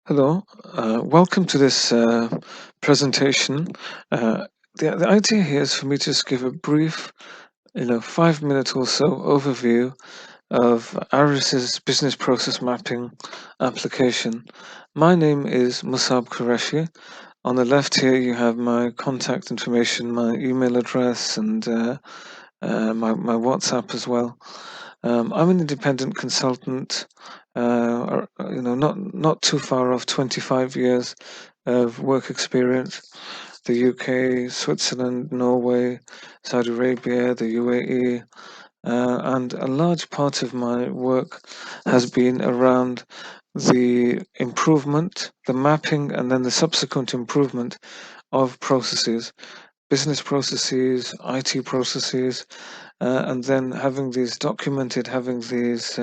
Hello, welcome to this presentation. Uh, the idea here is for me to just give a brief, 5 minute or so overview of ARIS's business process mapping application. My name is Musab Qureshi. On the left here, you have my contact information, my email address, and my WhatsApp as well. I'm an independent consultant, not too far off 25 years of work experience. The UK, Switzerland, Norway, Saudi Arabia, the UAE, and a large part of my work has been around the improvement, the mapping, and then the subsequent improvement of processes, business processes, IT processes, and then having these documented, having these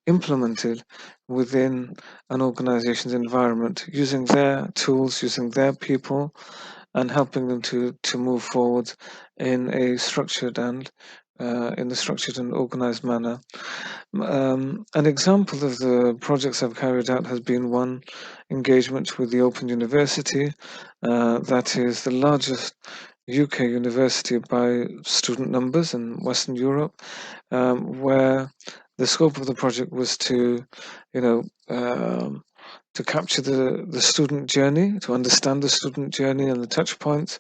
implemented within an organization's environment, using their tools, using their people, and helping them to move forward in a structured and organized manner. An example of the projects I've carried out has been one engagement with the Open University, that is the largest UK university by student numbers in Western Europe, where the scope of the project was to, you know, um, to capture the student journey, to understand the student journey and the touch points,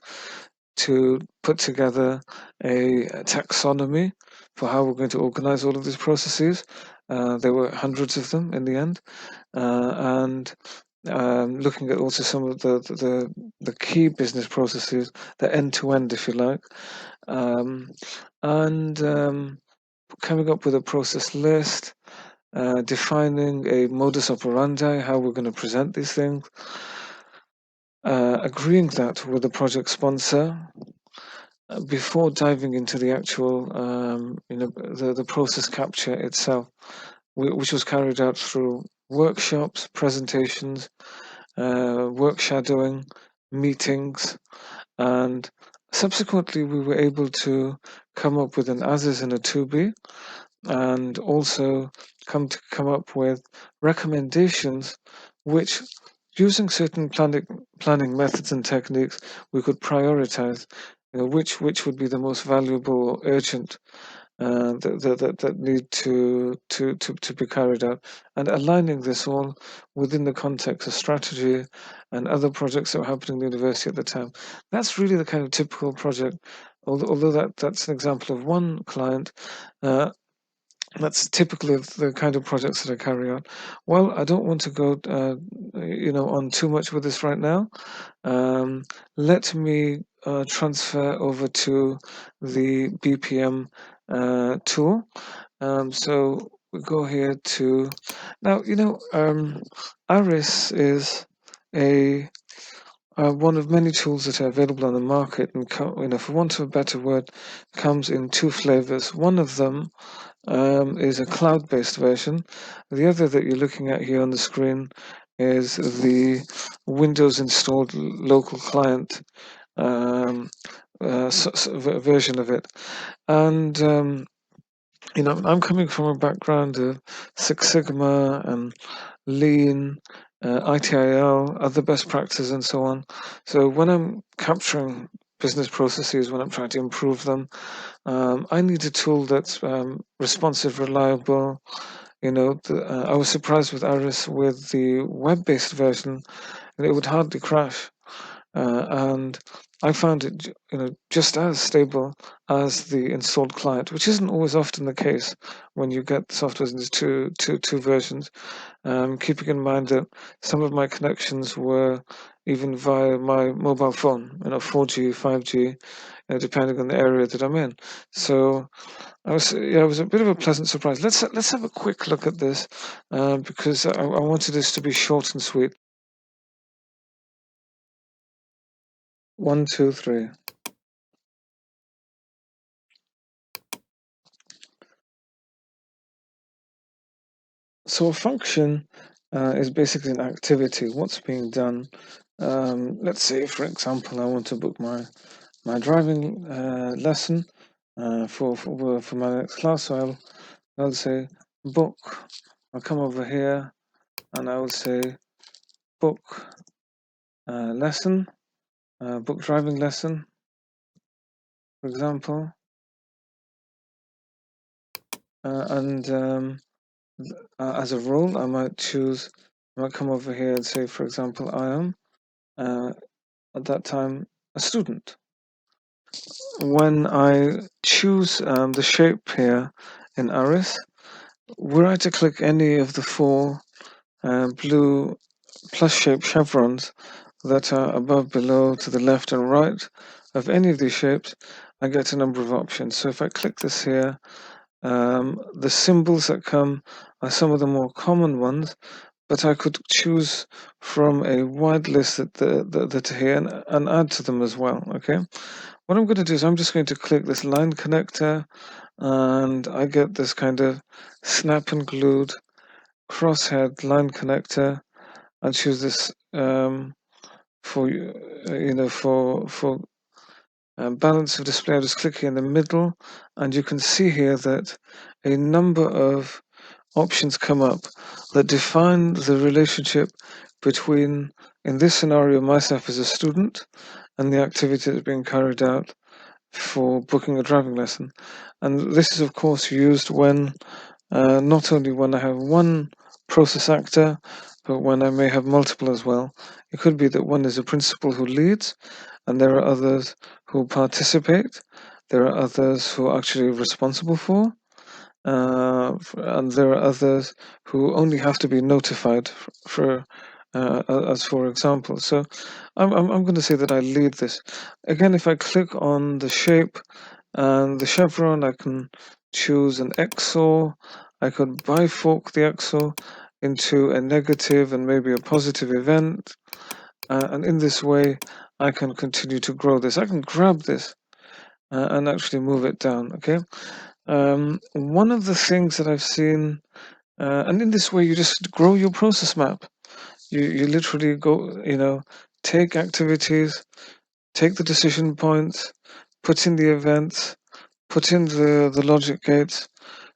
to put together a taxonomy for how we're going to organize all of these processes. There were hundreds of them in the end, and looking at also some of the key business processes, the end to end, if you like, um, and coming up with a process list, defining a modus operandi, how we're going to present these things, agreeing that with the project sponsor before diving into the actual, the process capture itself, which was carried out through workshops, presentations, work shadowing, meetings, and subsequently we were able to come up with an as is and a to be, and also come up with recommendations which, using certain planning methods and techniques, we could prioritize, which would be the most valuable or urgent, that need to be carried out, and aligning this all within the context of strategy and other projects that were happening in the university at the time. That's really the kind of typical project. Although that's an example of one client, uh, that's typically the kind of projects that I carry out. Well, I don't want to go, on too much with this right now. Um, Let me transfer over to the BPM tool. So we go here to now. ARIS is a one of many tools that are available on the market, and for want of a better word, comes in two flavors. One of them is a cloud-based version. The other that you're looking at here on the screen is the Windows installed local client, version of it. And I'm coming from a background of Six Sigma and Lean, ITIL, other best practices, and so on. So when I'm capturing business processes, when I'm trying to improve them, I need a tool that's responsive, reliable. I was surprised with ARIS with the web-based version, and it would hardly crash. And I found it, just as stable as the installed client, which isn't always often the case when you get software in two versions. Keeping in mind that some of my connections were even via my mobile phone, 4G, 5G, depending on the area that I'm in. So it was a bit of a pleasant surprise. Let's have a quick look at this, because I wanted this to be short and sweet. 1, 2, 3. So a function is basically an activity. What's being done? Let's say, for example, I want to book my driving lesson for my next class. So I'll say book. I'll come over here and I will say book lesson, book driving lesson, for example, and as a role, I might come over here and say, for example, I am at that time a student. When I choose the shape here in ARIS, were I to click any of the four blue plus shaped chevrons that are above, below, to the left and right of any of these shapes, I get a number of options. So if I click this here, the symbols that come are some of the more common ones, but I could choose from a wide list that are here and add to them as well. Okay, what I'm going to do is I'm just going to click this line connector, and I get this kind of snap and glued crosshead line connector. I choose this for balance of display. I just click here in the middle, and you can see here that a number of options come up that define the relationship between, in this scenario, myself as a student and the activity that's being carried out for booking a driving lesson. And this is, of course, used when not only when I have one process actor, but when I may have multiple as well. It could be that one is a principal who leads, and there are others who participate. There are others who are actually responsible for, and there are others who only have to be notified for as for example. So I'm going to say that I lead this. Again, if I click on the shape and the chevron, I can choose an XOR. I could bifork the XOR into a negative and maybe a positive event, and in this way I can continue to grow this. I can grab this and actually move it down. Okay. One of the things that I've seen, and in this way, you just grow your process map. You literally go, take activities, take the decision points, put in the events, put in the logic gates,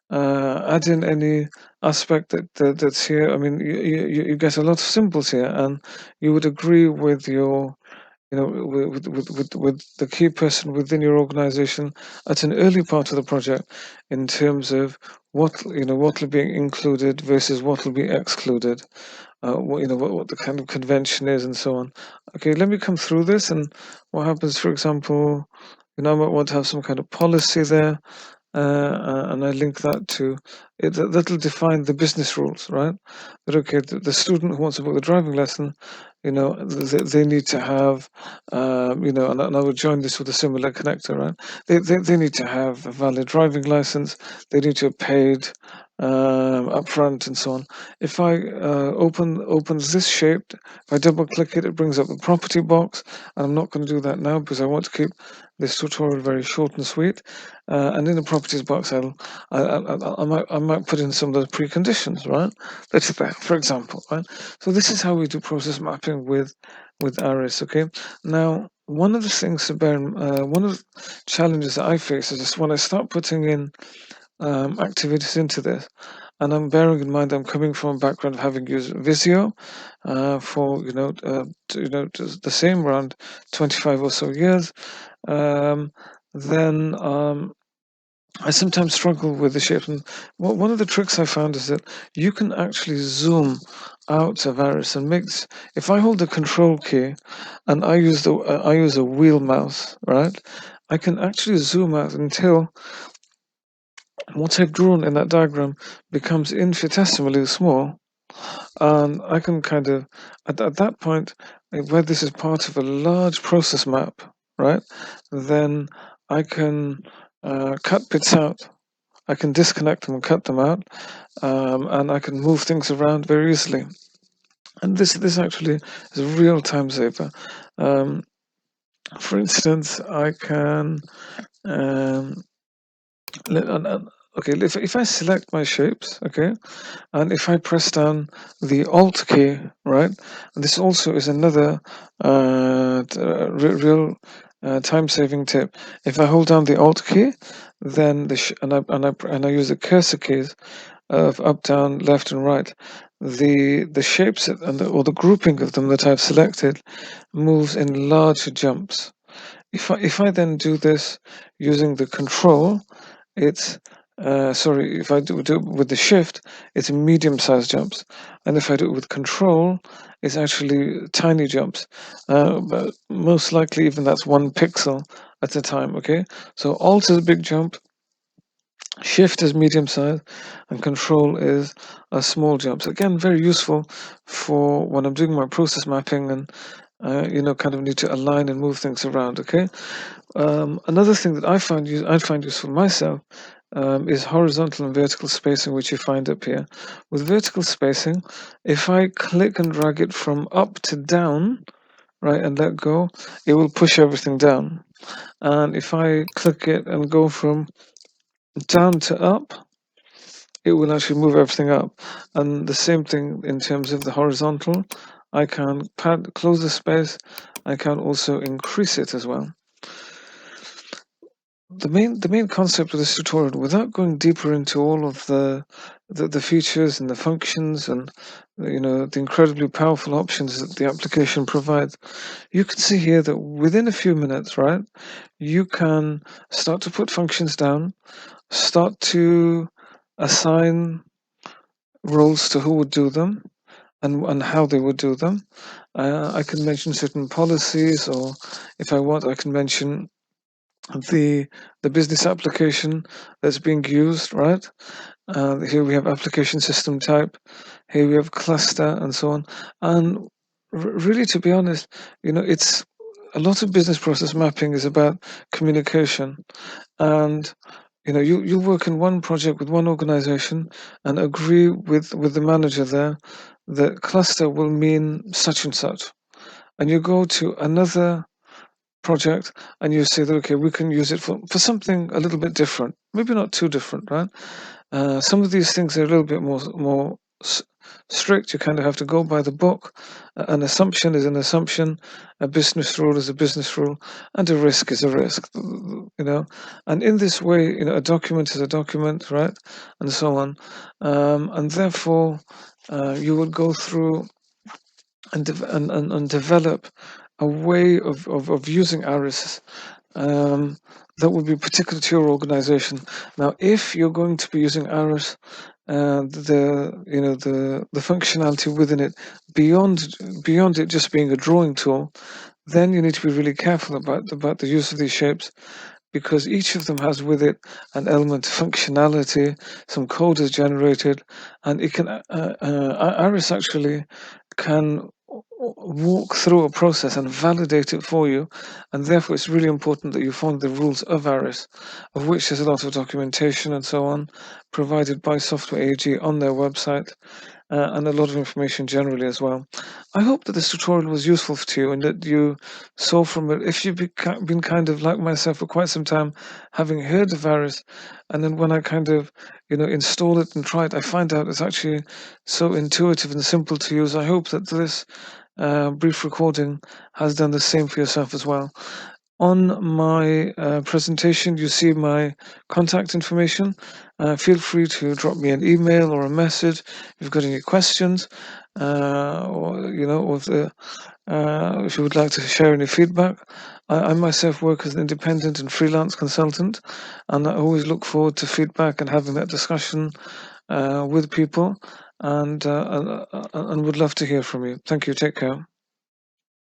add in any aspect that's here. I mean, you get a lot of symbols here, and you would agree with your with the key person within your organization at an early part of the project in terms of what will be included versus what will be excluded, what the kind of convention is and so on. Okay, let me come through this, and what happens, for example, I might want to have some kind of policy there, and I link that to it. That'll define the business rules, right? That okay, the student who wants to book the driving lesson, they need to have, and I would join this with a similar connector, right? They need to have a valid driving license. They need to have paid upfront and so on. If I opens this shape, if I double click it, it brings up the property box. And I'm not going to do that now because I want to keep this tutorial very short and sweet. And in the properties box, I might put in some of those preconditions, right? That's there, for example, right? So this is how we do process mapping with ARIS. Okay. Now, one of the things to bear in, one of the challenges that I face is just when I start putting in activities into this, and I'm bearing in mind I'm coming from a background of having used Visio for the same around 25 or so years. Then I sometimes struggle with the shape, and one of the tricks I found is that you can actually zoom out of ARIS and makes. If I hold the Control key and I use a wheel mouse, right? I can actually zoom out until what I've drawn in that diagram becomes infinitesimally small, and I can kind of at that point where this is part of a large process map, right? Then I can cut bits out. I can disconnect them and cut them out, and I can move things around very easily. And this actually is a real time saver. Um, for instance, I can okay, if I select my shapes, okay, and if I press down the Alt key, right, and this also is another real time-saving tip. If I hold down the Alt key, then and I use the cursor keys of up, down, left, and right, the shapes or the grouping of them that I've selected moves in larger jumps. If I then do this using the control, it's sorry, if I do it with the shift, it's medium-sized jumps, and if I do it with control, it's actually tiny jumps. But most likely, even that's 1 pixel at a time. Okay, so Alt is a big jump, Shift is medium size, and Control is a small jump. So again, very useful for when I'm doing my process mapping and kind of need to align and move things around. Okay. Another thing that I find useful myself is horizontal and vertical spacing, which you find up here. With vertical spacing, if I click and drag it from up to down, right, and let go, it will push everything down. And if I click it and go from down to up, it will actually move everything up. And the same thing in terms of the horizontal. I can close the space. I can also increase it as well. The main concept of this tutorial, without going deeper into all of the features and the functions and the incredibly powerful options that the application provides, you can see here that within a few minutes, right, you can start to put functions down, start to assign roles to who would do them, and how they would do them. I can mention certain policies, or if I want, I can mention the business application that's being used, right? Here we have application system type, here we have cluster, and so on. And really, to be honest, it's a lot of business process mapping is about communication. And you work in one project with one organization and agree with the manager there that cluster will mean such and such, and you go to another project and you say that, okay, we can use it for something a little bit different, maybe not too different, right? Some of these things are a little bit more strict. You kind of have to go by the book. An assumption is an assumption, a business rule is a business rule, and a risk is a risk. And in this way, a document is a document, right, and so on. And therefore, you would go through and develop a way of using ARIS that would be particular to your organization. Now, if you're going to be using ARIS, the functionality within it beyond it just being a drawing tool, then you need to be really careful about the use of these shapes, because each of them has with it an element of functionality. Some code is generated, and it can ARIS actually can walk through a process and validate it for you, and therefore it's really important that you follow the rules of ARIS, of which there's a lot of documentation and so on provided by Software AG on their website, and a lot of information generally as well. I hope that this tutorial was useful to you and that you saw from it, if you've been kind of like myself for quite some time, having heard of ARIS, and then when I kind of install it and try it, I find out it's actually so intuitive and simple to use. I hope that this brief recording has done the same for yourself as well. On my presentation, you see my contact information. Feel free to drop me an email or a message if you've got any questions, if you would like to share any feedback. I myself work as an independent and freelance consultant, and I always look forward to feedback and having that discussion with people, and would love to hear from you. Thank you. Take care.